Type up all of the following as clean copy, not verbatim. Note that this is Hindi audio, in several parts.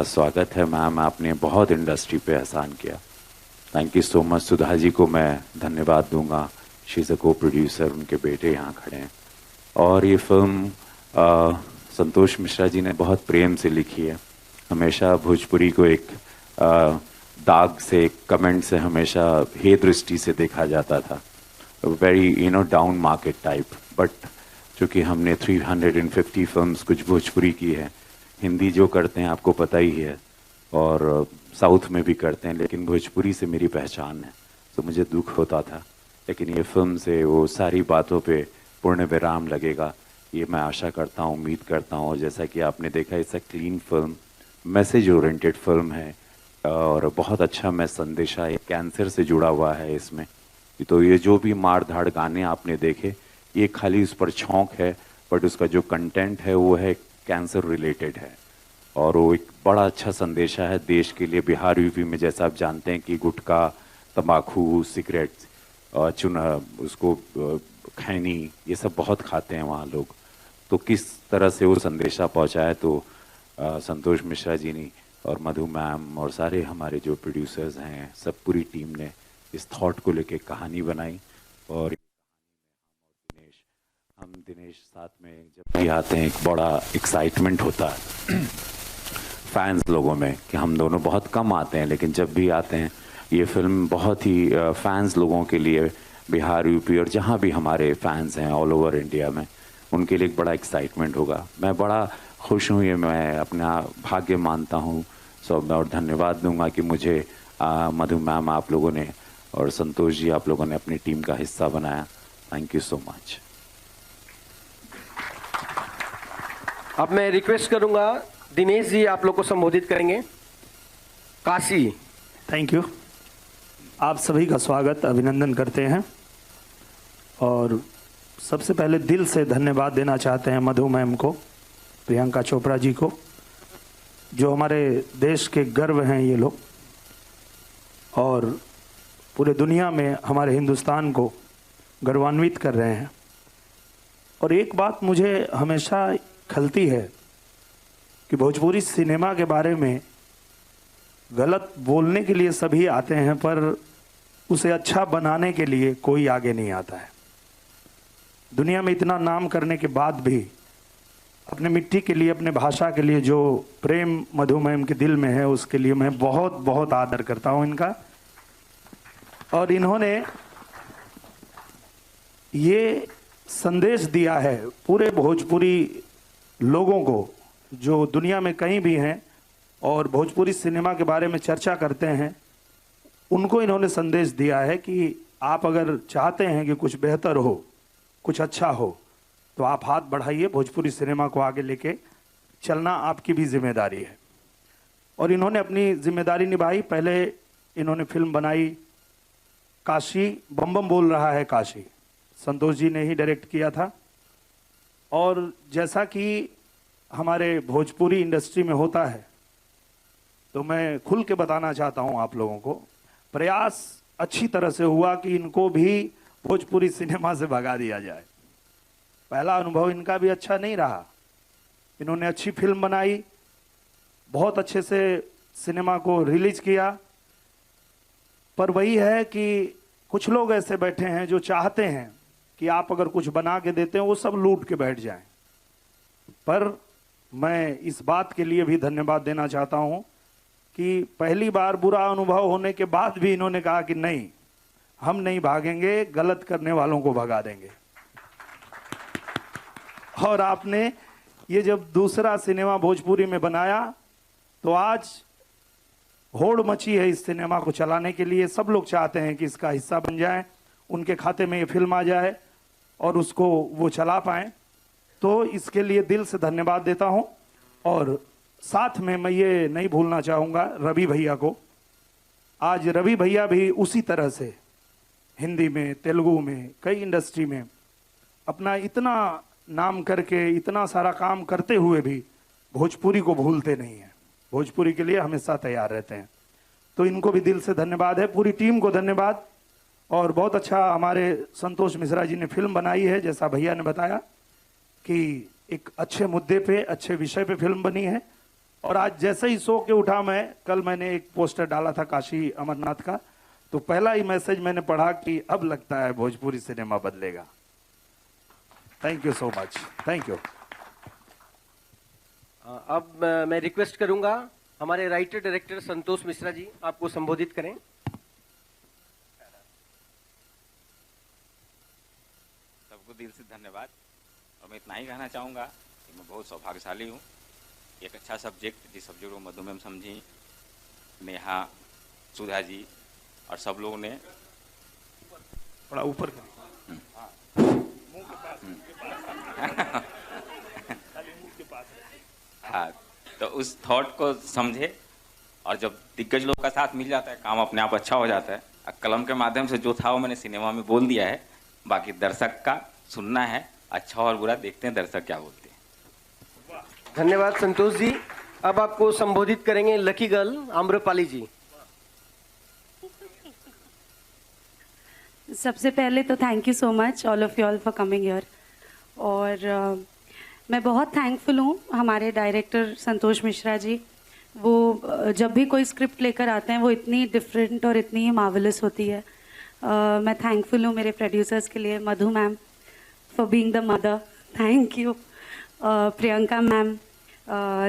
आपका स्वागत है मैम। आपने बहुत इंडस्ट्री पे एहसान किया। Thank you so much. Sudha ji को मैं धन्यवाद दूंगा। शी इज़ अ को प्रोड्यूसर, उनके बेटे यहाँ खड़े हैं। और ये फिल्म संतोष मिश्रा जी ने बहुत प्रेम से लिखी है। हमेशा भोजपुरी को एक दाग से, कमेंट से हमेशा हे दृष्टि से देखा जाता था, very down market type. But चूँकि हमने 350 फिल्म्स कुछ भोजपुरी की है, हिंदी जो करते हैं आपको पता ही है, और साउथ में भी करते हैं, लेकिन भोजपुरी से मेरी पहचान है, तो मुझे दुख होता था। लेकिन ये फिल्म से वो सारी बातों पे पूर्ण विराम लगेगा, ये मैं आशा करता हूँ, उम्मीद करता हूँ। और जैसा कि आपने देखा, it's a clean film, message oriented film है, और बहुत अच्छा मैं संदेशा है, कैंसर से जुड़ा हुआ है इसमें। तो ये जो भी मार धाड़ गाने आपने देखे, ये खाली उस पर छौंक है, बट उसका जो कंटेंट है वो है कैंसर रिलेटेड है, और वो एक बड़ा अच्छा संदेशा है देश के लिए। बिहार यूपी में जैसा आप जानते हैं कि गुटखा, तंबाकू, सिगरेट, चुना, उसको खैनी, ये सब बहुत खाते हैं वहाँ लोग। तो किस तरह से वो संदेशा पहुँचाया, तो संतोष मिश्रा जी ने और मधु मैम और सारे हमारे जो प्रोड्यूसर्स हैं, सब पूरी टीम ने इस थॉट को लेके कहानी बनाई। और हम दिनेश साथ में जब भी आते हैं, एक बड़ा एक्साइटमेंट होता है फैंस लोगों में, कि हम दोनों बहुत कम आते हैं, लेकिन जब भी आते हैं ये फिल्म बहुत ही फैंस लोगों के लिए, बिहार यूपी और जहाँ भी हमारे फैंस हैं ऑल ओवर इंडिया में, उनके लिए एक बड़ा एक्साइटमेंट होगा। मैं बड़ा खुश हूँ, ये मैं अपना भाग्य मानता हूँ। और धन्यवाद दूंगा कि मुझे मधु मैम आप लोगों ने और संतोष जी आप लोगों ने अपनी टीम का हिस्सा बनाया। Thank you so much. अब मैं रिक्वेस्ट करूंगा, दिनेश जी आप लोग को संबोधित करेंगे। काशी। Thank you. आप सभी का स्वागत, अभिनंदन करते हैं, और सबसे पहले दिल से धन्यवाद देना चाहते हैं मधु मैम को, प्रियंका चोपड़ा जी को, जो हमारे देश के गर्व हैं ये लोग, और पूरे दुनिया में हमारे हिंदुस्तान को गौरवान्वित कर रहे हैं। और एक बात मुझे हमेशा खलती है कि भोजपुरी सिनेमा के बारे में गलत बोलने के लिए सभी आते हैं, पर उसे अच्छा बनाने के लिए कोई आगे नहीं आता है। दुनिया में इतना नाम करने के बाद भी अपने मिट्टी के लिए, अपने भाषा के लिए जो प्रेम मधु मैम के दिल में है, उसके लिए मैं बहुत बहुत आदर करता हूं इनका। और इन्होंने ये संदेश दिया है पूरे भोजपुरी लोगों को, जो दुनिया में कहीं भी हैं और भोजपुरी सिनेमा के बारे में चर्चा करते हैं, उनको इन्होंने संदेश दिया है कि आप अगर चाहते हैं कि कुछ बेहतर हो, कुछ अच्छा हो, तो आप हाथ बढ़ाइए, भोजपुरी सिनेमा को आगे लेके चलना आपकी भी जिम्मेदारी है। और इन्होंने अपनी जिम्मेदारी निभाई। पहले इन्होंने फिल्म बनाई काशी, बम बम बोल रहा है काशी, संतोष जी ने ही डायरेक्ट किया था। और जैसा कि हमारे भोजपुरी इंडस्ट्री में होता है, तो मैं खुल के बताना चाहता हूं आप लोगों को, प्रयास अच्छी तरह से हुआ कि इनको भी भोजपुरी सिनेमा से भगा दिया जाए। पहला अनुभव इनका भी अच्छा नहीं रहा। इन्होंने अच्छी फिल्म बनाई, बहुत अच्छे से सिनेमा को रिलीज किया, पर वही है कि कुछ लोग ऐसे बैठे हैं जो चाहते हैं कि आप अगर कुछ बना के देते हैं वो सब लूट के बैठ जाएं। पर मैं इस बात के लिए भी धन्यवाद देना चाहता हूं कि पहली बार बुरा अनुभव होने के बाद भी इन्होंने कहा कि नहीं, हम नहीं भागेंगे, गलत करने वालों को भगा देंगे। और आपने ये जब दूसरा सिनेमा भोजपुरी में बनाया, तो आज होड़ मची है इस सिनेमा को चलाने के लिए। सब लोग चाहते हैं कि इसका हिस्सा बन जाए, उनके खाते में ये फिल्म आ जाए और उसको वो चला पाएं। तो इसके लिए दिल से धन्यवाद देता हूं। और साथ में मैं ये नहीं भूलना चाहूँगा रवि भैया को। आज रवि भैया भी उसी तरह से हिंदी में, तेलुगु में, कई इंडस्ट्री में अपना इतना नाम करके, इतना सारा काम करते हुए भी भोजपुरी को भूलते नहीं हैं, भोजपुरी के लिए हमेशा तैयार रहते हैं। तो इनको भी दिल से धन्यवाद है, पूरी टीम को धन्यवाद। और बहुत अच्छा हमारे संतोष मिश्रा जी ने फिल्म बनाई है, जैसा भैया ने बताया कि एक अच्छे मुद्दे पे, अच्छे विषय पे फिल्म बनी है। और आज जैसे ही सो के उठा मैं, कल मैंने एक पोस्टर डाला था काशी अमरनाथ का, तो पहला ही मैसेज मैंने पढ़ा कि अब लगता है भोजपुरी सिनेमा बदलेगा। Thank you so much, thank you. अब मैं रिक्वेस्ट करूंगा हमारे राइटर डायरेक्टर संतोष मिश्रा जी आपको संबोधित करें। सबको दिल से धन्यवाद। और मैं इतना ही कहना चाहूँगा कि मैं बहुत सौभाग्यशाली हूँ। एक अच्छा सब्जेक्ट, जिस सब्जेक्ट को मधु मैम समझी, नेहा, सुधा जी और सब लोगों ने थोड़ा ऊपर हाँ, तो उस थॉट को समझे, और जब दिग्गज लोग का साथ मिल जाता है काम अपने आप अच्छा हो जाता है। कलम के माध्यम से जो था वो मैंने सिनेमा में बोल दिया है, बाकी दर्शक का सुनना है, अच्छा और बुरा देखते हैं दर्शक क्या बोलते हैं। धन्यवाद संतोष जी। अब आपको संबोधित करेंगे लकी गर्ल आम्रपाली जी। सबसे पहले तो thank you so much all of you all for coming here. और मैं बहुत थैंकफुल हूँ हमारे डायरेक्टर संतोष मिश्रा जी। वो जब भी कोई स्क्रिप्ट लेकर आते हैं वो इतनी डिफरेंट और इतनी ही मार्वलस होती है। मैं थैंकफुल हूँ मेरे प्रोड्यूसर्स के लिए, Madhu ma'am for being the mother, thank you, Priyanka ma'am,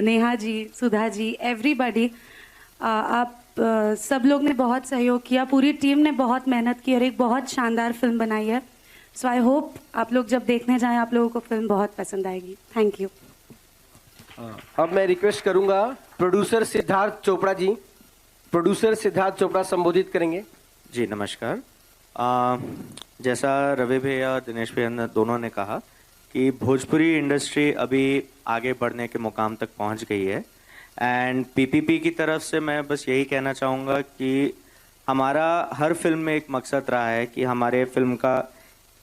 Neha ji, Sudha ji, everybody. आप सब लोग ने बहुत सहयोग किया, पूरी टीम ने बहुत मेहनत की और एक बहुत शानदार फिल्म बनाई है। सो आई होप आप लोग जब देखने जाएं आप लोगों को फिल्म बहुत पसंद आएगी। Thank you. अब मैं रिक्वेस्ट करूंगा प्रोड्यूसर सिद्धार्थ चोपड़ा जी। प्रोड्यूसर सिद्धार्थ चोपड़ा संबोधित करेंगे। जी नमस्कार। जैसा रवि भैया दिनेश भैया ने दोनों ने कहा कि भोजपुरी इंडस्ट्री अभी आगे बढ़ने के मुकाम तक पहुंच गई है। एंड पीपीपी की तरफ से मैं बस यही कहना चाहूँगा कि हमारा हर फिल्म में एक मकसद रहा है कि हमारे फिल्म का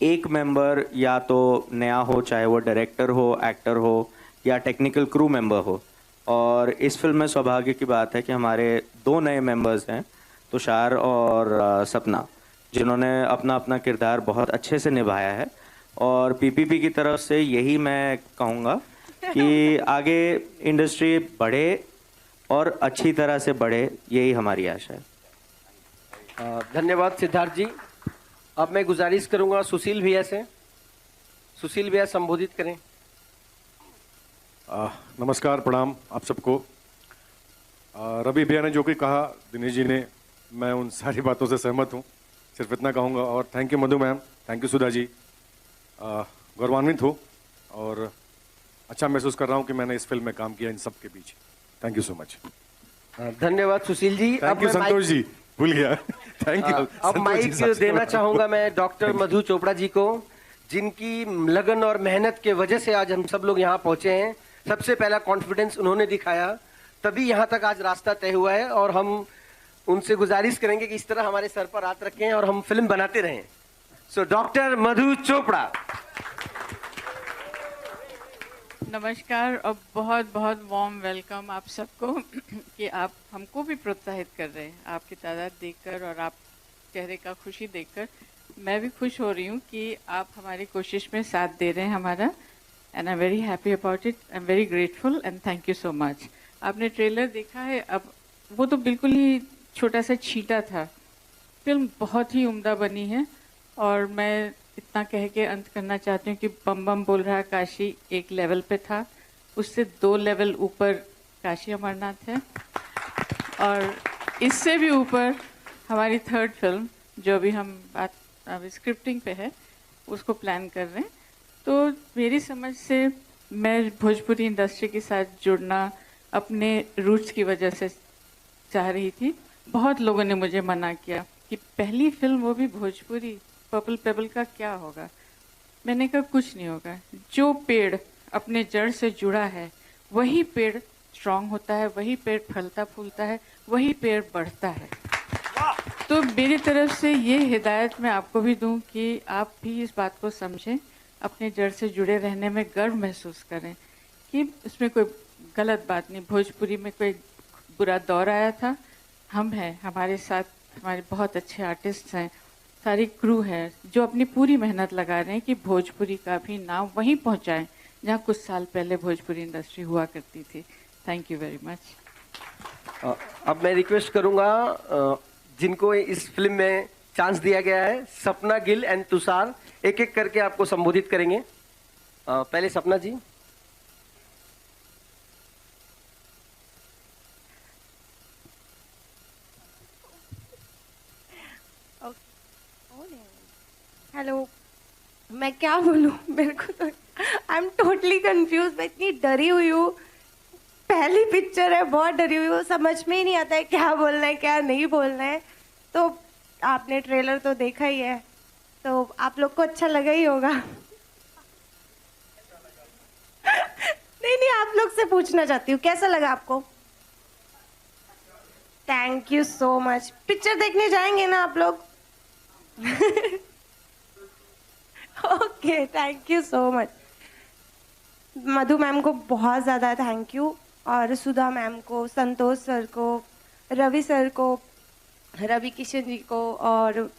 एक मेंबर या तो नया हो, चाहे वो डायरेक्टर हो, एक्टर हो या टेक्निकल क्रू मेंबर हो। और इस फिल्म में सौभाग्य की बात है कि हमारे 2 नए मेंबर्स हैं, तुषार और सपना, जिन्होंने अपना अपना किरदार बहुत अच्छे से निभाया है। और पीपीपी की तरफ से यही मैं कहूँगा कि आगे इंडस्ट्री बढ़े और अच्छी तरह से बढ़े, यही हमारी आशा है। धन्यवाद सिद्धार्थ जी। अब मैं गुजारिश करूंगा सुशील भैया से। सुशील भैया संबोधित करें। नमस्कार, प्रणाम आप सबको। रवि भैया ने जो कि कहा, दिनेश जी ने, मैं उन सारी बातों से सहमत हूँ। सिर्फ इतना कहूँगा। और thank you Madhu ma'am, thank you Sudha ji. गौरवान्वित हूँ और अच्छा महसूस कर रहा हूँ कि मैंने इस फिल्म में काम किया इन सब के बीच। Thank you so much. धन्यवाद सुशील जी। थैंक यू संतोष जी, भूल गया। Thank you. अब माइक देना चाहूंगा मैं डॉक्टर मधु चोपड़ा जी को, जिनकी लगन और मेहनत के वजह से आज हम सब लोग यहाँ पहुंचे हैं। सबसे पहला कॉन्फिडेंस उन्होंने दिखाया, तभी यहाँ तक आज रास्ता तय हुआ है। और हम उनसे गुजारिश करेंगे कि इस तरह हमारे सर पर हाथ रखें और हम फिल्म बनाते रहें। सो डॉक्टर मधु चोपड़ा। नमस्कार और बहुत बहुत वार्म वेलकम आप सबको कि आप हमको भी प्रोत्साहित कर रहे हैं। आपकी तादाद देखकर और आप चेहरे का खुशी देखकर मैं भी खुश हो रही हूँ कि आप हमारी कोशिश में साथ दे रहे हैं हमारा। And I am very happy about it. I am very grateful and thank you so much. आपने ट्रेलर देखा है, अब वो तो बिल्कुल ही छोटा सा छींटा था। फिल्म बहुत ही उम्दा बनी है और मैं इतना कह के अंत करना चाहती हूँ कि बम बम बोल रहा काशी एक लेवल पे था, उससे 2 लेवल ऊपर काशी अमरनाथ है। और इससे भी ऊपर हमारी 3rd फिल्म जो अभी हम बात अभी स्क्रिप्टिंग पे है उसको प्लान कर रहे हैं। तो मेरी समझ से मैं भोजपुरी इंडस्ट्री के साथ जुड़ना अपने रूट्स की वजह से चाह रही थी। बहुत लोगों ने मुझे मना किया कि पहली फिल्म वो भी भोजपुरी, पर्पल पेबल का क्या होगा। मैंने कहा कुछ नहीं होगा। जो पेड़ अपने जड़ से जुड़ा है वही पेड़ स्ट्रांग होता है, वही पेड़ फलता फूलता है, वही पेड़ बढ़ता है। तो मेरी तरफ से ये हिदायत मैं आपको भी दूं कि आप भी इस बात को समझें, अपने जड़ से जुड़े रहने में गर्व महसूस करें कि इसमें कोई गलत बात नहीं। भोजपुरी में कोई बुरा दौर आया था, हम हैं, हमारे साथ हमारे बहुत अच्छे आर्टिस्ट हैं, सारी क्रू है जो अपनी पूरी मेहनत लगा रहे हैं कि भोजपुरी का भी नाम वहीं पहुंचाएं जहां कुछ साल पहले भोजपुरी इंडस्ट्री हुआ करती थी। Thank you very much. अब मैं रिक्वेस्ट करूंगा जिनको इस फिल्म में चांस दिया गया है, सपना गिल एंड तुषार एक एक करके आपको संबोधित करेंगे। पहले सपना जी। हेलो, मैं क्या बोलूं, मेरे को तो आई एम टोटली कंफ्यूज। मैं इतनी डरी हुई हूँ, पहली पिक्चर है, बहुत डरी हुई हूँ, समझ में ही नहीं आता है क्या बोलना है क्या नहीं बोलना है। तो आपने ट्रेलर तो देखा ही है, तो आप लोग को अच्छा लगा ही होगा। नहीं नहीं, आप लोग से पूछना चाहती हूँ, कैसा लगा आपको? Thank you so much. Picture देखने जाएंगे ना आप लोग? Okay, thank you so much. Madhu ma'am को बहुत ज़्यादा थैंक यू, और सुधा मैम को, संतोष सर को, रवि सर को, रवि किशन जी को, और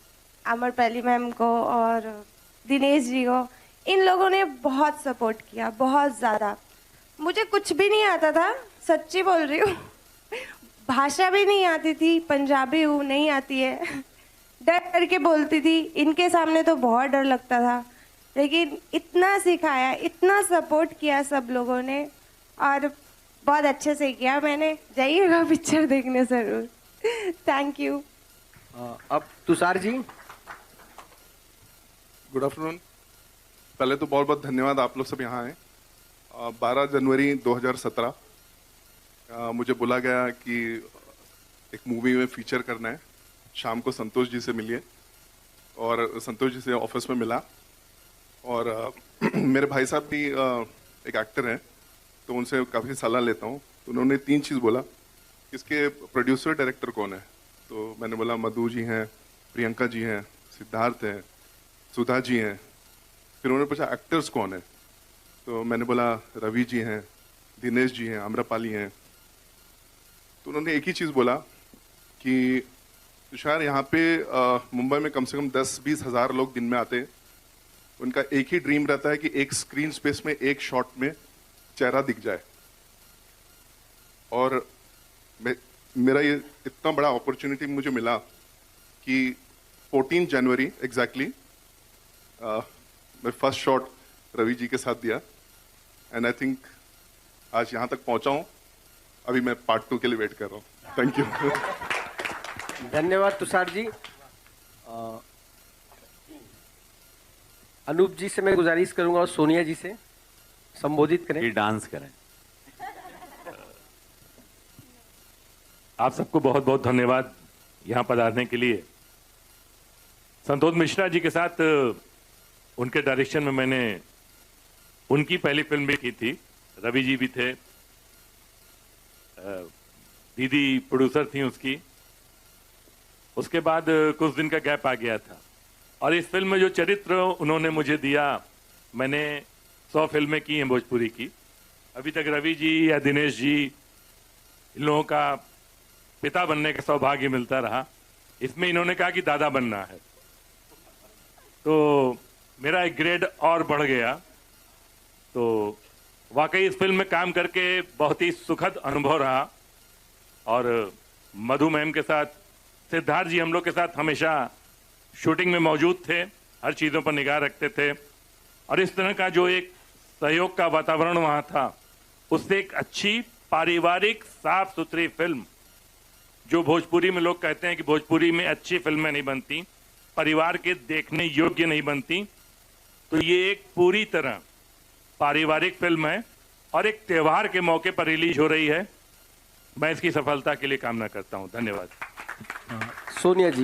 अमरपाली मैम को, और दिनेश जी को। इन लोगों ने बहुत सपोर्ट किया, बहुत ज़्यादा। मुझे कुछ भी नहीं आता था, सच्ची बोल रही हूँ। भाषा भी नहीं आती थी, पंजाबी हूँ, नहीं आती है, डर डर के बोलती थी। इनके सामने तो बहुत डर लगता था, लेकिन इतना सिखाया, इतना सपोर्ट किया सब लोगों ने, और बहुत अच्छे से किया मैंने। जाइएगा पिक्चर देखने ज़रूर। Thank you. अब तुषार जी। Good afternoon. पहले तो बहुत बहुत धन्यवाद, आप लोग सब यहाँ आए। 12 जनवरी 2017 मुझे बोला गया कि एक मूवी में फीचर करना है। शाम को संतोष जी से मिलिए, और संतोष जी से ऑफिस में मिला, और मेरे भाई साहब भी एक एक्टर हैं, तो उनसे काफ़ी सलाह लेता हूँ। तो उन्होंने 3 चीज़ बोला, इसके प्रोड्यूसर डायरेक्टर कौन है? तो मैंने बोला मधु जी हैं, प्रियंका जी हैं, सिद्धार्थ हैं, सुधा जी हैं। फिर उन्होंने पूछा एक्टर्स कौन है? तो मैंने बोला रवि जी हैं, दिनेश जी हैं, आम्रपाली हैं। तो उन्होंने एक ही चीज़ बोला कि तुषार, यहाँ पे मुंबई में कम से कम 10-20 हज़ार लोग दिन में आते हैं। उनका एक ही ड्रीम रहता है कि एक स्क्रीन स्पेस में, एक शॉट में चेहरा दिख जाए। और मेरा ये इतना बड़ा अपॉर्चुनिटी मुझे मिला कि 14 जनवरी एग्जैक्टली मैं फर्स्ट शॉट रवि जी के साथ दिया, एंड आई थिंक आज यहाँ तक पहुँचा हूँ। अभी मैं पार्ट 2 के लिए वेट कर रहा हूँ। Thank you. धन्यवाद तुषार जी। अनूप जी से मैं गुजारिश करूंगा और सोनिया जी से संबोधित करें। ये डांस करें। आप सबको बहुत बहुत धन्यवाद यहाँ पधारने के लिए। संतोष मिश्रा जी के साथ उनके डायरेक्शन में मैंने उनकी पहली फिल्म भी की थी। रवि जी भी थे, दीदी प्रोड्यूसर थी उसकी। उसके बाद कुछ दिन का गैप आ गया था, और इस फिल्म में जो चरित्र उन्होंने मुझे दिया, मैंने 100 फिल्में की हैं भोजपुरी की। अभी तक रवि जी या दिनेश जी, इन लोगों का पिता बनने का सौभाग्य मिलता रहा। इसमें इन्होंने कहा कि दादा बनना है, तो मेरा एक ग्रेड और बढ़ गया। तो वाकई इस फिल्म में काम करके बहुत ही सुखद अनुभव रहा। और मधु मैम के साथ, सिद्धार्थ जी हम लोग के साथ हमेशा शूटिंग में मौजूद थे, हर चीज़ों पर निगाह रखते थे, और इस तरह का जो एक सहयोग का वातावरण वहाँ था, उससे एक अच्छी पारिवारिक साफ सुथरी फिल्म, जो भोजपुरी में लोग कहते हैं कि भोजपुरी में अच्छी फिल्में नहीं बनती, परिवार के देखने योग्य नहीं बनती, तो ये एक पूरी तरह पारिवारिक फिल्म है और एक त्यौहार के मौके पर रिलीज हो रही है। मैं इसकी सफलता के लिए कामना करता हूँ। धन्यवाद। सोनिया जी।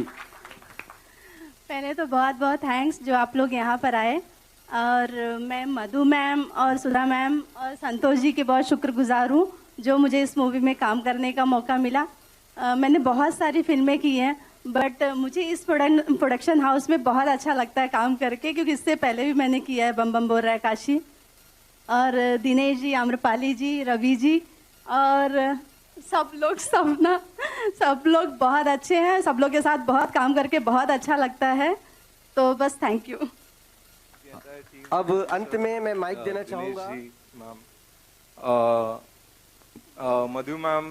पहले तो बहुत बहुत थैंक्स जो आप लोग यहाँ पर आए, और मैं मधु मैम और सुधा मैम और संतोष जी के बहुत शुक्रगुजार हूँ जो मुझे इस मूवी में काम करने का मौका मिला। मैंने बहुत सारी फिल्में की हैं, बट मुझे इस प्रोडक्शन हाउस में बहुत अच्छा लगता है काम करके, क्योंकि इससे पहले भी मैंने किया है बम बम बोल रहा है काशी, और दिनेश जी, आम्रपाली जी, रवि जी, और सब लोग बहुत अच्छे हैं। सब लोग के साथ बहुत काम करके बहुत अच्छा लगता है। तो बस थैंक यू। अब अंत में मैं माइक देना चाहूंगा। मधु मैम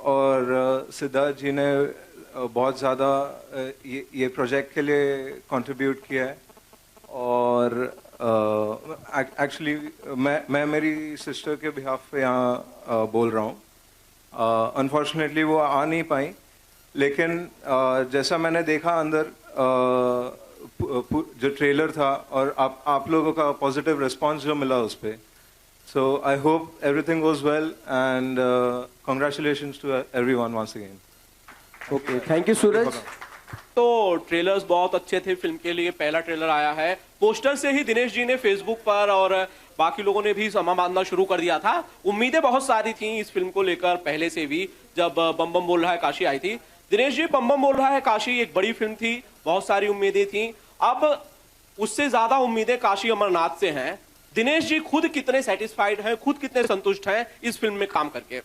और सिद्धार्थ जी ने बहुत ज़्यादा ये प्रोजेक्ट के लिए कंट्रीब्यूट किया है और एक्चुअली मैं मेरी सिस्टर के बिहाफ पे यहाँ बोल रहा हूँ। अनफॉर्चुनेटली वो आ नहीं पाई, लेकिन जैसा मैंने देखा अंदर जो ट्रेलर था और आप लोगों का पॉजिटिव रिस्पांस जो मिला उस पर, so I hope everything goes well and congratulations to everyone once again. Okay, thank you सूरज। तो ट्रेलर्स बहुत अच्छे थे फिल्म के लिए, पहला ट्रेलर आया है, पोस्टर से ही दिनेश जी ने फेसबुक पर और बाकी लोगों ने भी समा बांधना शुरू कर दिया था। उम्मीदें बहुत सारी थी इस फिल्म को लेकर पहले से भी, जब बम बम बोल रहा है काशी आई थी। दिनेश जी, बम बम बोल रहा है काशी एक बड़ी फिल्म थी, बहुत सारी उम्मीदें थी, अब उससे ज्यादा उम्मीदें काशी अमरनाथ से हैं। दिनेश जी खुद कितने सेटिस्फाइड हैं, खुद कितने संतुष्ट हैं इस फिल्म में काम करके?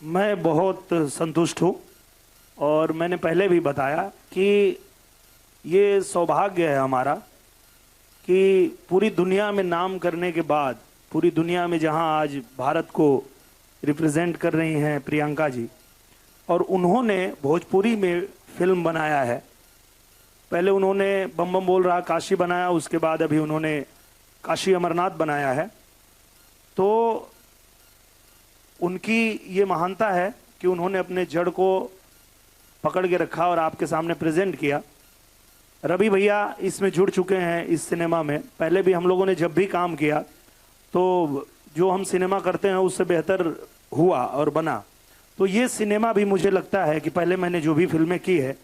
मैं बहुत संतुष्ट हूँ और मैंने पहले भी बताया कि ये सौभाग्य है हमारा कि पूरी दुनिया में नाम करने के बाद, पूरी दुनिया में जहाँ आज भारत को रिप्रेजेंट कर रही हैं प्रियंका जी, और उन्होंने भोजपुरी में फिल्म बनाया है। पहले उन्होंने बम बम बोल रहा काशी बनाया, उसके बाद अभी उन्होंने काशी अमरनाथ बनाया है। तो उनकी ये महानता है कि उन्होंने अपने जड़ को पकड़ के रखा और आपके सामने प्रेजेंट किया। रवि भैया इसमें जुड़ चुके हैं इस सिनेमा में, पहले भी हम लोगों ने जब भी काम किया तो जो हम सिनेमा करते हैं उससे बेहतर हुआ और बना। तो ये सिनेमा भी मुझे लगता है कि पहले मैंने जो भी फिल्में की है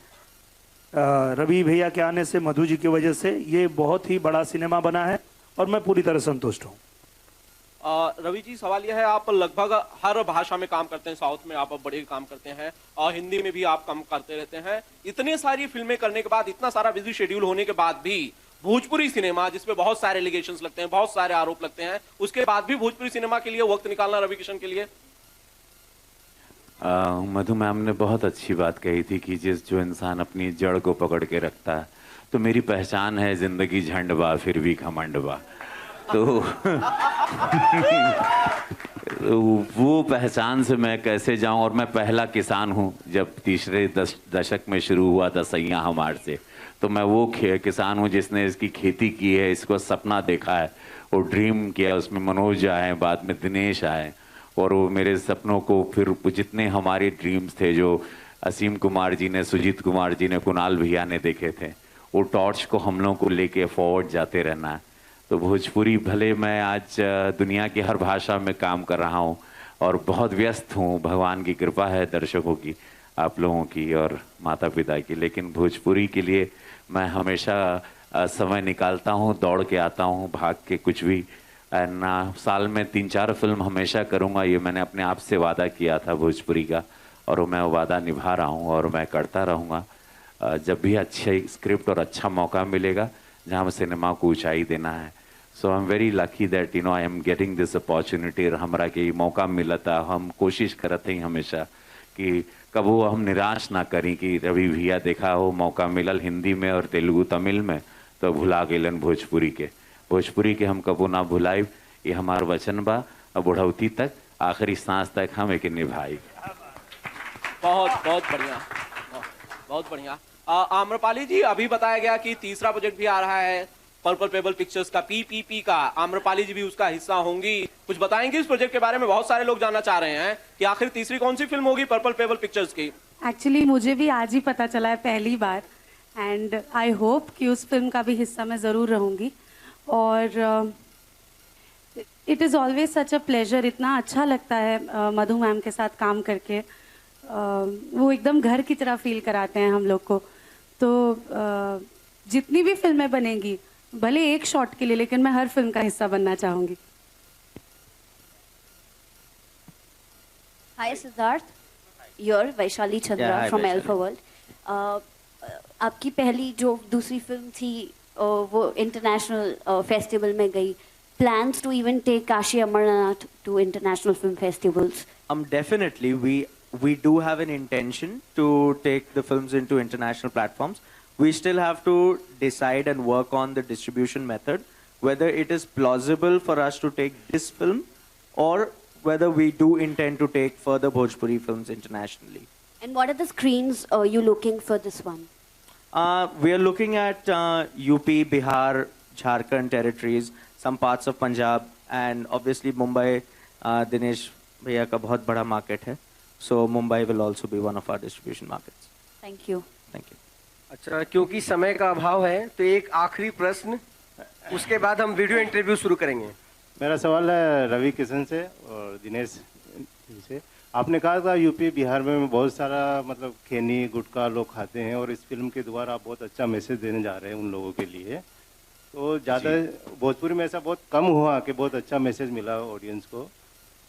रवि भैया के आने से, मधु जी की वजह से, ये बहुत ही बड़ा सिनेमा बना है और मैं पूरी तरह संतुष्ट हूँ। रवि जी, सवाल यह है, आप लगभग हर भाषा में काम करते हैं, साउथ में आप बड़े काम करते हैं और हिंदी में भी आप काम करते रहते हैं। इतने सारी फिल्में करने के बाद, इतना सारा बिजी शेड्यूल होने के बाद भी भोजपुरी सिनेमा जिसपे बहुत सारे एलिगेशंस लगते हैं, बहुत सारे आरोप लगते हैं, उसके बाद भी भोजपुरी सिनेमा के लिए वक्त निकालना रवि किशन के लिए? मधु मैम ने बहुत अच्छी बात कही थी कि जो इंसान अपनी जड़ को पकड़ के रखता है, तो मेरी पहचान है जिंदगी झंडबा फिर भी घमंडबा। तो वो पहचान से मैं कैसे जाऊं, और मैं पहला किसान हूं। जब तीसरे दशक में शुरू हुआ था सैया हमार से, तो मैं वो किसान हूं जिसने इसकी खेती की है, इसको सपना देखा है और ड्रीम किया। उसमें मनोज आए, बाद में दिनेश आए, और वो मेरे सपनों को फिर जितने हमारे ड्रीम्स थे जो असीम कुमार जी ने, सुजीत कुमार जी ने, कुणाल भैया ने देखे थे, वो टॉर्च को हम लोगों को लेके फॉरवर्ड जाते रहना है। तो भोजपुरी, भले मैं आज दुनिया की हर भाषा में काम कर रहा हूँ और बहुत व्यस्त हूँ, भगवान की कृपा है, दर्शकों की, आप लोगों की और माता पिता की, लेकिन भोजपुरी के लिए मैं हमेशा समय निकालता हूँ, दौड़ के आता हूँ, भाग के कुछ भी ना। साल में 3-4 फिल्म हमेशा करूँगा, ये मैंने अपने आप से वादा किया था भोजपुरी का, और मैं वो वादा निभा रहा हूँ और मैं करता रहूँगा। जब भी अच्छी स्क्रिप्ट और अच्छा मौका मिलेगा जहाँ सिनेमा को ऊंचाई देना है, so I am very lucky that I am getting this opportunity. हमरा के मौका मिला था, हम कोशिश करते हैं हमेशा कि कबो हम निराश ना करें कि रवि भैया देखा हो मौका मिलल हिंदी में और तेलुगु तमिल में, तो भुला गेलन भोजपुरी के हम कबो ना भुलाई। ये हमार वचन बा, बुढ़ौती तक, आखिरी सांस तक हम एक निभाई। बहुत बहुत बढ़िया, बहुत बढ़िया। आम्रपाली जी, अभी बताया गया कि तीसरा प्रोजेक्ट भी आ रहा है पर्पल पेबल पिक्चर्स का, PPP का। आम्रपाली जी भी उसका हिस्सा होंगी, कुछ बताएंगे इस प्रोजेक्ट के बारे में? बहुत सारे लोग जानना चाह रहे हैं कि आखिर तीसरी कौन सी फिल्म होगी पर्पल पेबल पिक्चर्स की। एक्चुअली मुझे भी आज ही पता चला है पहली बार, एंड आई होप कि उस फिल्म का भी हिस्सा मैं ज़रूर रहूँगी। और it is always such a pleasure, इतना अच्छा लगता है मधु मैम के साथ काम करके। वो एकदम घर की तरह फील कराते हैं हम लोग को। तो जितनी भी फिल्में बनेंगी, भले एक शॉट के लिए, लेकिन मैं हर फिल्म का हिस्सा बनना चाहूँगी। Hi Siddharth, your Vaishali Chandra from Alpha World. आपकी पहली जो दूसरी फिल्म थी वो इंटरनेशनल फेस्टिवल में गई। Plans to even take Kashi Amarnath to international film festivals? Definitely, we do have an intention to take the films into international platforms. We still have to decide and work on the distribution method, whether it is plausible for us to take this film or whether we do intend to take further Bhojpuri films internationally. And what are the screens you looking for this one? We are looking at UP, Bihar, Jharkhand territories, some parts of Punjab, and obviously Mumbai. Dinesh भैया का बहुत बड़ा market है, so Mumbai will also be one of our distribution markets. Thank you. Thank you. अच्छा, क्योंकि समय का अभाव है तो एक आखिरी प्रश्न, उसके बाद हम वीडियो इंटरव्यू शुरू करेंगे। मेरा सवाल है रवि किशन से और दिनेश से। आपने कहा था यूपी बिहार में बहुत सारा मतलब खैनी गुटखा लोग खाते हैं और इस फिल्म के द्वारा आप बहुत अच्छा मैसेज देने जा रहे हैं उन लोगों के लिए। तो ज़्यादा भोजपुरी में ऐसा बहुत कम हुआ कि बहुत अच्छा मैसेज मिला ऑडियंस को,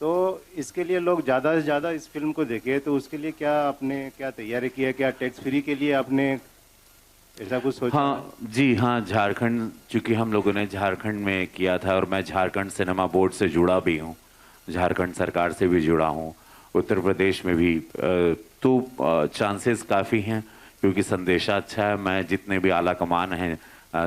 तो इसके लिए लोग ज़्यादा से ज़्यादा इस फिल्म को देखें, तो उसके लिए क्या आपने क्या तैयारी की है? क्या टैक्स फ्री के लिए आपने ऐसा कुछ सोचा? हाँ जी हाँ, झारखंड, चूँकि हम लोगों ने झारखंड में किया था और मैं झारखंड सिनेमा बोर्ड से जुड़ा भी हूँ, झारखंड सरकार से भी जुड़ा हूँ, उत्तर प्रदेश में भी, तो चांसेस काफ़ी हैं क्योंकि संदेशा अच्छा है। मैं जितने भी आला कमान हैं,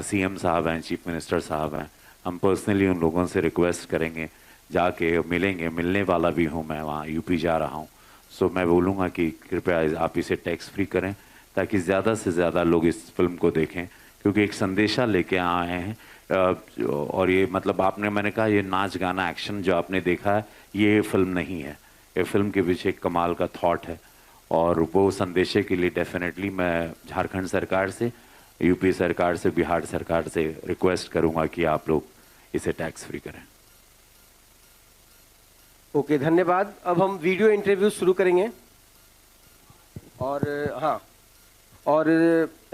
सीएम साहब हैं, चीफ मिनिस्टर साहब हैं, हम पर्सनली उन लोगों से रिक्वेस्ट करेंगे, जाके मिलेंगे, मिलने वाला भी हूँ मैं, वहाँ यूपी जा रहा हूँ। सो मैं बोलूँगा कि कृपया आप इसे टैक्स फ्री करें ताकि ज़्यादा से ज़्यादा लोग इस फिल्म को देखें, क्योंकि एक संदेशा लेके आए हैं। और ये मतलब आपने, मैंने कहा ये नाच गाना एक्शन जो आपने देखा है ये फिल्म नहीं है, ये फिल्म के पीछे एक कमाल का थॉट है और वो संदेशे के लिए डेफिनेटली मैं झारखंड सरकार से, यूपी सरकार से, बिहार सरकार से रिक्वेस्ट करूँगा कि आप लोग इसे टैक्स फ्री करें। ओके, धन्यवाद। अब हम वीडियो इंटरव्यू शुरू करेंगे और हाँ, और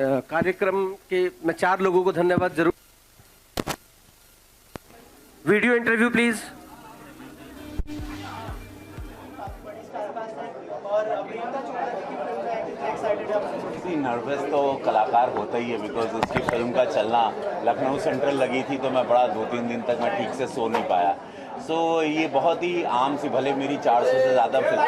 कार्यक्रम के मैं 4 लोगों को धन्यवाद जरूर। Video interview please. नर्वस तो कलाकार होता ही है, बिकॉज उसकी फिल्म का चलना लखनऊ सेंट्रल लगी थी तो मैं बड़ा 2-3 दिन तक मैं ठीक से सो नहीं पाया। सो ये बहुत ही आम सी, भले मेरी 400 से ज़्यादा फिल्म।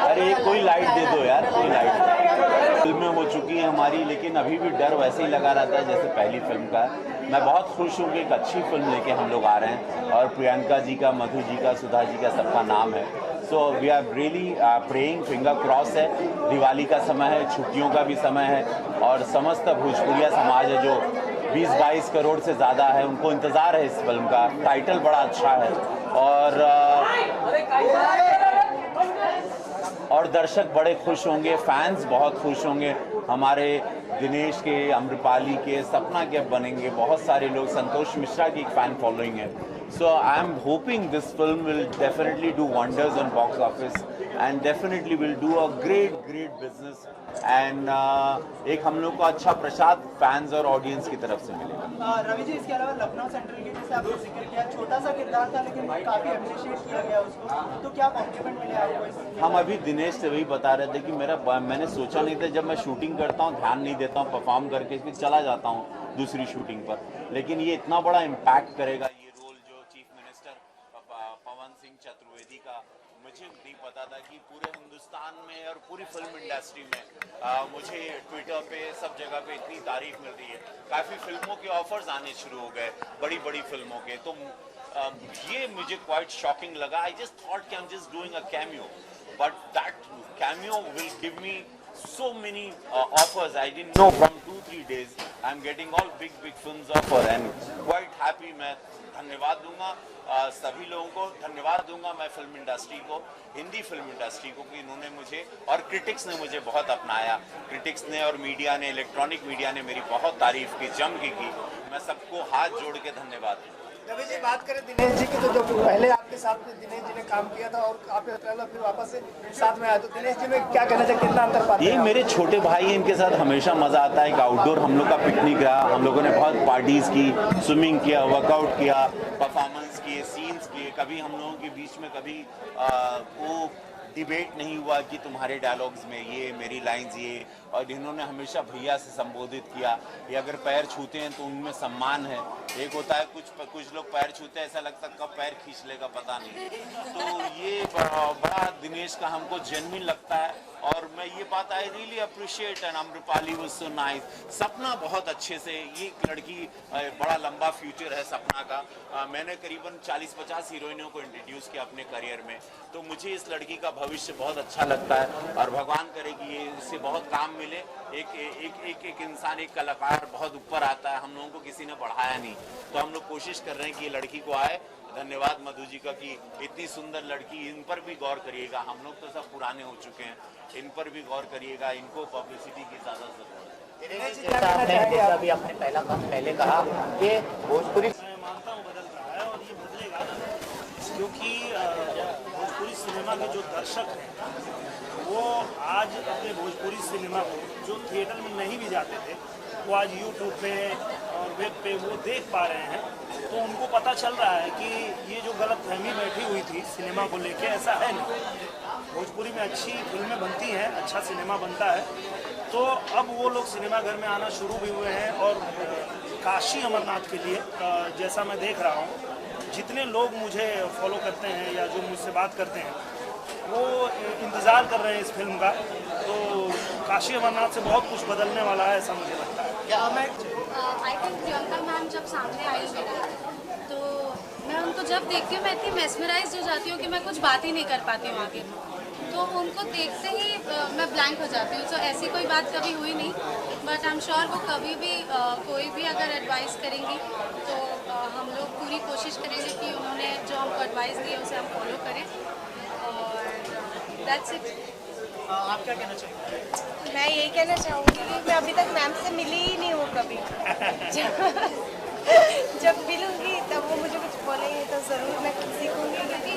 अरे कोई लाइट दे दो यार, कोई लाइट। फिल्में हो चुकी हैं हमारी, लेकिन अभी भी डर वैसे ही लगा रहता है जैसे पहली फिल्म का। मैं बहुत खुश हूँ कि एक अच्छी फिल्म लेके हम लोग आ रहे हैं और प्रियंका जी का, मधु जी का, सुधा जी का सबका नाम है। So we are really praying, finger cross है। दिवाली का समय है, छुट्टियों का भी समय है और समस्त भोजपुरिया समाज है जो 20-22 करोड़ से ज़्यादा है, उनको इंतज़ार है इस फिल्म का। टाइटल बड़ा अच्छा है और दर्शक बड़े खुश होंगे, फैंस बहुत खुश होंगे। हमारे दिनेश के, अम्रपाली के, सपना के बनेंगे, बहुत सारे लोग, संतोष मिश्रा की एक फ़ैन फॉलोइंग है। So I am hoping this film will definitely do wonders on box office and definitely will do a great business and एक हम लोग को अच्छा प्रसाद फैंस और ऑडियंस की तरफ से मिलेगा। रवि जी, इसके अलावा लखनऊ सेंट्रल के जैसे आपने जिक्र किया, छोटा सा किरदार था लेकिन काफी अप्रिशिएट किया गया उसको, तो क्या कॉम्प्लीमेंट मिले आपको? हम अभी दिनेश से वही बता रहे थे कि मैंने सोचा नहीं था, जब मैं शूटिंग करता हूँ ध्यान नहीं देता हूँ, परफॉर्म करके फिर चला जाता हूँ दूसरी शूटिंग पर, लेकिन ये इतना बड़ा इम्पैक्ट करेगा ये रोल जो चीफ मिनिस्टर पवन सिंह चतुर्वेदी का। मुझे नहीं पता था कि पूरे हिंदुस्तान में और पूरी फिल्म इंडस्ट्री में मुझे ट्विटर पे सब जगह पे इतनी तारीफ मिल रही है। काफ़ी फिल्मों के ऑफर्स आने शुरू हो गए, बड़ी बड़ी फिल्मों के, तो ये मुझे क्वाइट शॉकिंग लगा। आई जस्ट थॉट कि I am just doing a cameo, but that cameo will give me so many offers. I didn't know from 2-3 days I'm getting all big films offer and quite happy। मैं धन्यवाद दूंगा सभी लोगों को, धन्यवाद दूंगा मैं फिल्म इंडस्ट्री को, हिंदी फिल्म इंडस्ट्री को कि इन्होंने मुझे और क्रिटिक्स ने मुझे बहुत अपनाया। क्रिटिक्स ने और मीडिया ने, इलेक्ट्रॉनिक मीडिया ने मेरी बहुत तारीफ की, जम की। मैं सबको हाथ जोड़ के धन्यवाद दूँ। रवि जी, बात करें दिनेश जी की, तो जो पहले आपके साथ दिनेश जी ने काम किया था और आपके फिर वापस से साथ में आए, तो दिनेश जी में क्या कहना चाहिए, कितना अंतर पाते हैं? ये मेरे छोटे भाई हैं, इनके साथ हमेशा मज़ा आता है। एक आउटडोर हम लोग का पिकनिक रहा, हम लोगों ने बहुत पार्टीज़ की, स्विमिंग किया, वर्कआउट किया, परफॉर्मेंस किए, सीन्स किए। कभी हम लोगों के बीच में कभी वो डिबेट नहीं हुआ कि तुम्हारे डायलॉग्स में ये, मेरी लाइंस ये, और इन्होंने हमेशा भैया से संबोधित किया। ये अगर पैर छूते हैं तो उनमें सम्मान है। एक होता है कुछ लोग पैर छूते हैं, ऐसा लगता है कब पैर खींच लेगा पता नहीं। तो ये बड़ा दिनेश का हमको जेन्युइन लगता है और मैं ये बात I really appreciate and Amrapali was so nice. सपना बहुत अच्छे से, ये लड़की बड़ा लंबा फ्यूचर है सपना का। मैंने करीबन 40-50 हीरोइनों को इंट्रोड्यूस किया अपने करियर में, तो मुझे इस लड़की का भविष्य बहुत अच्छा लगता है और भगवान करे कि ये इससे बहुत काम मिले। एक इंसान, एक कलाकार बहुत ऊपर आता है, हम लोगों को किसी ने बढ़ाया नहीं, तो हम लोग कोशिश कर रहे हैं कि ये लड़की को आए। धन्यवाद मधु जी का कि इतनी सुंदर लड़की, इन पर भी गौर करिएगा। हम लोग तो सब पुराने हो चुके हैं, इन पर भी गौर करिएगा, इनको पब्लिसिटी की ज्यादा जरूरत है। अभी आपने पहले कहा कि भोजपुरी मैं मानता हूँ बदल रहा है और ये बदलेगा, क्योंकि भोजपुरी सिनेमा के जो दर्शक हैं वो आज अपने भोजपुरी सिनेमा को जो थिएटर में नहीं भी जाते थे, वो आज यूट्यूब पे और वेब पे वो देख पा रहे हैं। तो उनको पता चल रहा है कि ये जो गलतफहमी बैठी हुई थी सिनेमा को लेके, ऐसा है नहीं। भोजपुरी में अच्छी फिल्में बनती हैं, अच्छा सिनेमा बनता है। तो अब वो लोग सिनेमा घर में आना शुरू भी हुए हैं। और काशी अमरनाथ के लिए जैसा मैं देख रहा हूँ, जितने लोग मुझे फॉलो करते हैं या जो मुझसे बात करते हैं, वो इंतज़ार कर रहे हैं इस फिल्म का। तो काशी अमरनाथ से बहुत कुछ बदलने वाला है, ऐसा मुझे लगता है। आई थिंक प्रियंका मैम जब सामने आई तो मैं उनको जब देखती हूँ मैं इतनी मेस्मराइज हो जाती हूँ कि मैं कुछ बात ही नहीं कर पाती हूँ आगे। तो उनको देखते ही मैं ब्लैंक हो जाती हूँ। तो ऐसी कोई बात कभी हुई नहीं, बट आई एम श्योर वो कभी भी कोई भी अगर एडवाइस करेंगी तो हम लोग पूरी कोशिश करेंगे कि उन्होंने जो हमको एडवाइस दी है उसे हम फॉलो करें। और दैट्स इट। आप क्या कहना चाहेंगे? मैं यही कहना चाहूँगी कि मैं अभी तक मैम से मिली ही नहीं हूँ कभी। जब मिलूंगी तब वो मुझे कुछ बोलेंगे तो ज़रूर मैं सीखूंगी, क्योंकि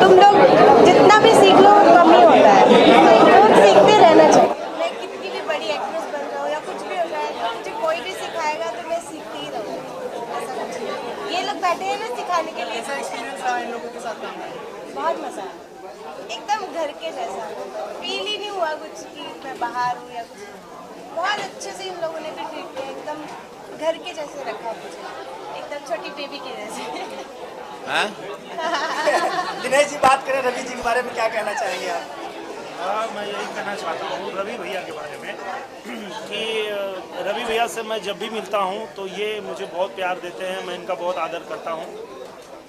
तुम लोग जितना भी सीख लो कम ही होता है, तो सीखते रहना चाहिए। मैं कितनी भी बड़ी एक्ट्रेस बन जाऊँ या कुछ भी हो जाए, मुझे कोई भी सिखाएगा तो मैं सीखती ही रहूँगी। ऐसा कुछ नहीं। ये लोग बैठे हैं ना सिखाने के लिए। ऐसा एक्सपीरियंस रहा इन लोगों के साथ काम करके? बहुत मज़ा आया, एकदम घर के जैसा। फील ही नहीं हुआ कुछ कि मैं बाहर हूँ या कुछ। बहुत अच्छे से इन लोगों ने भी ट्रीट किया, एकदम घर के जैसे रखा मुझे, एकदम छोटी बेबी के जैसे। दिनेश जी बात करें रवि जी के बारे में, क्या कहना चाहेंगे आप? मैं यही कहना चाहता हूँ रवि भैया के बारे में कि रवि भैया से मैं जब भी मिलता हूँ तो ये मुझे बहुत प्यार देते हैं, मैं इनका बहुत आदर करता हूँ।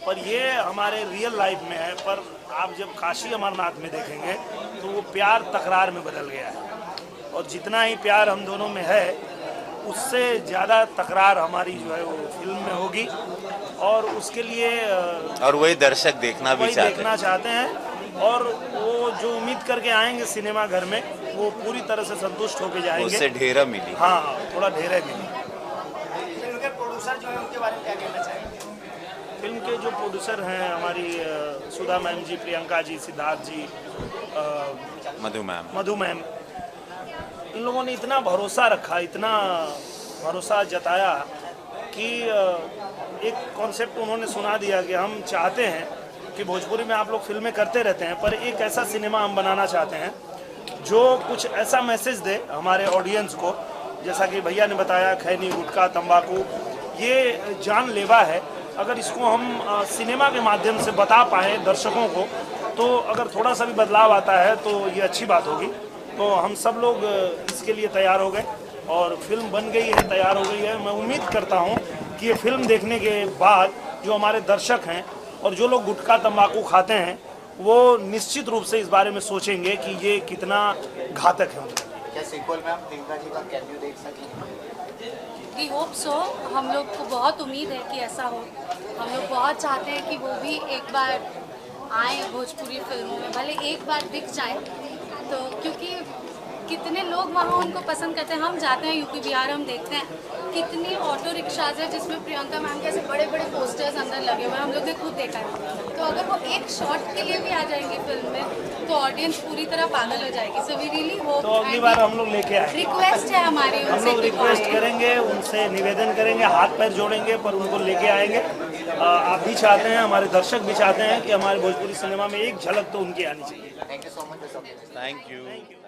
पर ये हमारे रियल लाइफ में है, पर आप जब काशी अमरनाथ में देखेंगे तो वो प्यार तकरार में बदल गया है। और जितना ही प्यार हम दोनों में है, उससे ज़्यादा तकरार हमारी जो है वो फिल्म में होगी। और उसके लिए और वही दर्शक देखना भी चाहते हैं। और वो जो उम्मीद करके आएंगे सिनेमा घर में, वो पूरी तरह से संतुष्ट होकर जाएंगे। उससे ढेरा मिली। हाँ, थोड़ा ढेरा मिली। फिल्म के प्रोड्यूसर जो है उनके बारे में क्या कहना चाहेंगे? फिल्म के जो प्रोड्यूसर हैं हमारी सुधा मैम जी, प्रियंका जी, सिद्धार्थ जी, मधु मैम, इन लोगों ने इतना भरोसा रखा, इतना भरोसा जताया कि एक कॉन्सेप्ट उन्होंने सुना दिया कि हम चाहते हैं कि भोजपुरी में आप लोग फिल्में करते रहते हैं, पर एक ऐसा सिनेमा हम बनाना चाहते हैं जो कुछ ऐसा मैसेज दे हमारे ऑडियंस को। जैसा कि भैया ने बताया, खैनी, गुटखा, तंबाकू ये जानलेवा है। अगर इसको हम सिनेमा के माध्यम से बता पाएँ दर्शकों को, तो अगर थोड़ा सा भी बदलाव आता है तो ये अच्छी बात होगी। तो हम सब लोग इसके लिए तैयार हो गए और फिल्म बन गई है, तैयार हो गई है। मैं उम्मीद करता हूँ कि ये फिल्म देखने के बाद जो हमारे दर्शक हैं और जो लोग गुटखा तंबाकू खाते हैं, वो निश्चित रूप से इस बारे में सोचेंगे कि ये कितना घातक है। क्या सीक्वल में आप प्रियंका जी का कैमियो देख सकेंगे? We hope so. हम लोग को बहुत उम्मीद है कि ऐसा हो। हम लोग बहुत चाहते हैं कि वो भी एक बार आए भोजपुरी फिल्मों में, भले एक बार दिख जाए तो, क्योंकि कितने लोग वहाँ उनको पसंद करते हैं। हम जाते हैं यूपी बिहार, हम देखते हैं कितनी ऑटो रिक्शाज है जिसमें प्रियंका मैम के ऐसे बड़े बड़े पोस्टर्स अंदर लगे हुए हैं, हम लोग ने खुद देखा है। तो अगर वो एक शॉट के लिए भी आ जाएंगे फिल्म में तो ऑडियंस पूरी तरह पागल हो जाएगी। So we really hope. तो अगली बार हम लोग लेके आएंगे। रिक्वेस्ट है हमारी उनसे, हम लोग रिक्वेस्ट करेंगे, उनसे निवेदन करेंगे, हाथ पैर जोड़ेंगे, पर उनको लेके आएंगे। आप भी चाहते हैं, हमारे दर्शक भी चाहते हैं कि हमारे भोजपुरी सिनेमा में एक झलक तो उनकी आनी चाहिए। Thank you so much. Thank you.